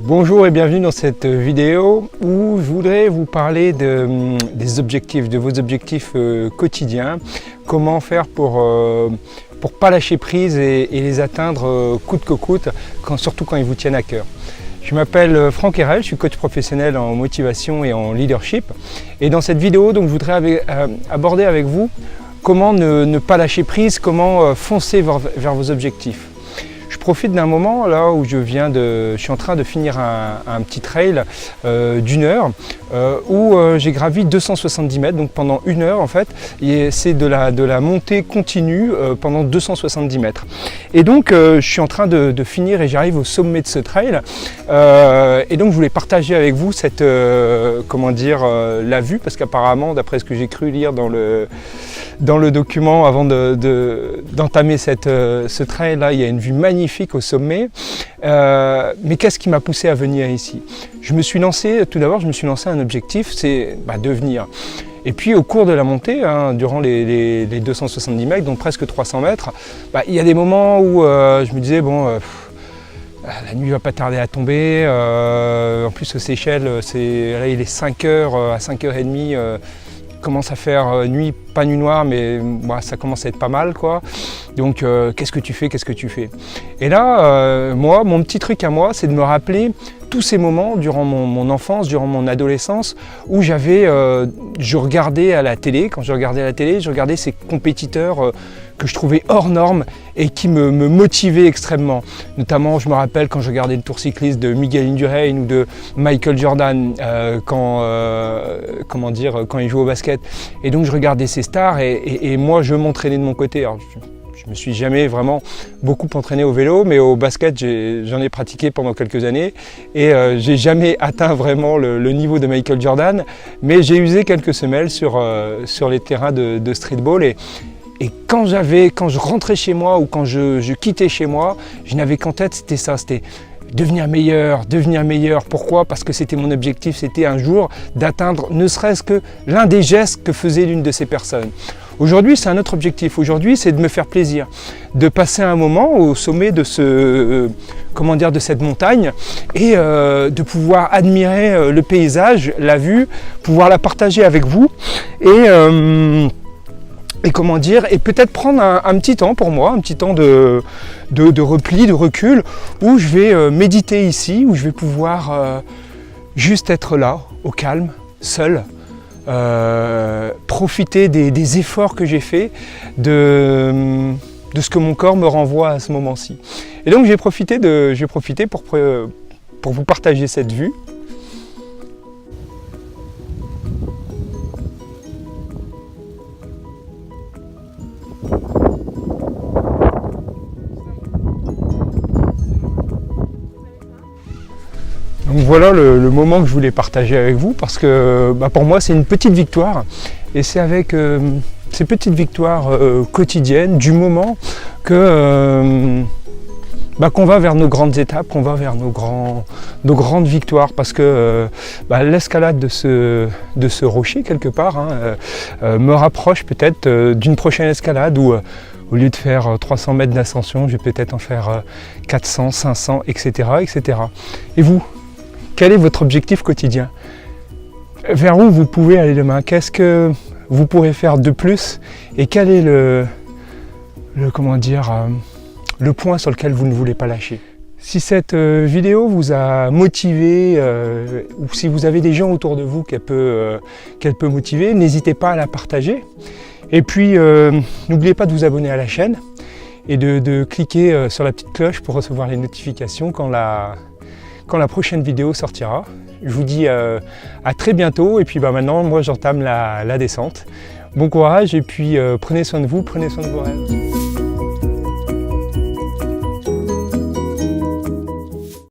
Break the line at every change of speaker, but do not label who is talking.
Bonjour et bienvenue dans cette vidéo où je voudrais vous parler des objectifs, de vos objectifs quotidiens. Comment faire pour pas lâcher prise et les atteindre coûte que coûte, surtout quand ils vous tiennent à cœur. Je m'appelle Franck Herel, je suis coach professionnel en motivation et en leadership. Et dans cette vidéo, donc, je voudrais aborder avec vous comment ne pas lâcher prise, comment foncer vers vos objectifs. Je profite d'un moment là où je suis en train de finir un petit trail d'une heure où j'ai gravi 270 mètres, donc pendant une heure en fait, et c'est de la montée continue pendant 270 mètres. Et donc je suis en train de finir et j'arrive au sommet de ce trail et donc je voulais partager avec vous cette, la vue, parce qu'apparemment d'après ce que j'ai cru lire dans le document avant d'entamer ce trail là, il y a une vue magnifique au sommet, mais qu'est-ce qui m'a poussé à venir ici? Tout d'abord je me suis lancé un objectif, c'est de venir. Et puis au cours de la montée, durant les 270 mètres, donc presque 300 mètres, il y a des moments où je me disais la nuit va pas tarder à tomber, en plus aux Seychelles, là il est 5h, à 5h30, commence à faire nuit, pas nuit noire, mais ça commence à être pas mal, quoi. Donc qu'est-ce que tu fais? Et là, mon petit truc à moi, c'est de me rappeler tous ces moments durant mon enfance, durant mon adolescence, où je regardais à la télé. Quand je regardais à la télé, je regardais ces compétiteurs que je trouvais hors normes et qui me motivaient extrêmement. Notamment, je me rappelle quand je regardais le Tour cycliste de Miguel Indurain ou de Michael Jordan quand il joue au basket. Et donc je regardais ces stars et moi je m'entraînais de mon côté. Alors, je me suis jamais vraiment beaucoup entraîné au vélo, mais au basket j'en ai pratiqué pendant quelques années et j'ai jamais atteint vraiment le niveau de Michael Jordan, mais j'ai usé quelques semelles sur les terrains de streetball et quand je rentrais chez moi ou quand je quittais chez moi, je n'avais qu'en tête c'était devenir meilleur. Pourquoi? Parce que c'était mon objectif, c'était un jour d'atteindre ne serait-ce que l'un des gestes que faisait l'une de ces personnes. Aujourd'hui, c'est un autre objectif. Aujourd'hui, c'est de me faire plaisir, de passer un moment au sommet de cette montagne et de pouvoir admirer le paysage, la vue, pouvoir la partager avec vous et peut-être prendre un petit temps pour moi, un petit temps de repli, de recul, où je vais méditer ici, où je vais pouvoir juste être là, au calme, seul, profiter des efforts que j'ai faits, de ce que mon corps me renvoie à ce moment-ci. Et donc j'ai profité pour vous partager cette vue. Donc voilà le moment que je voulais partager avec vous, parce que pour moi c'est une petite victoire et c'est avec ces petites victoires quotidiennes du moment qu'on va vers nos grandes étapes, qu'on va vers nos grandes victoires, parce que l'escalade de ce rocher quelque part me rapproche peut-être d'une prochaine escalade où au lieu de faire 300 mètres d'ascension, je vais peut-être en faire 400, 500, etc. etc. Et vous? Quel est votre objectif quotidien? Vers où vous pouvez aller demain? Qu'est-ce que vous pourrez faire de plus? Et quel est le point sur lequel vous ne voulez pas lâcher? Si cette vidéo vous a motivé ou si vous avez des gens autour de vous qu'elle peut motiver, n'hésitez pas à la partager. Et puis n'oubliez pas de vous abonner à la chaîne et de cliquer sur la petite cloche pour recevoir les notifications quand la prochaine vidéo sortira. Je vous dis à très bientôt et puis maintenant moi j'entame la descente. Bon courage et puis prenez soin de vous, prenez soin de vos rêves.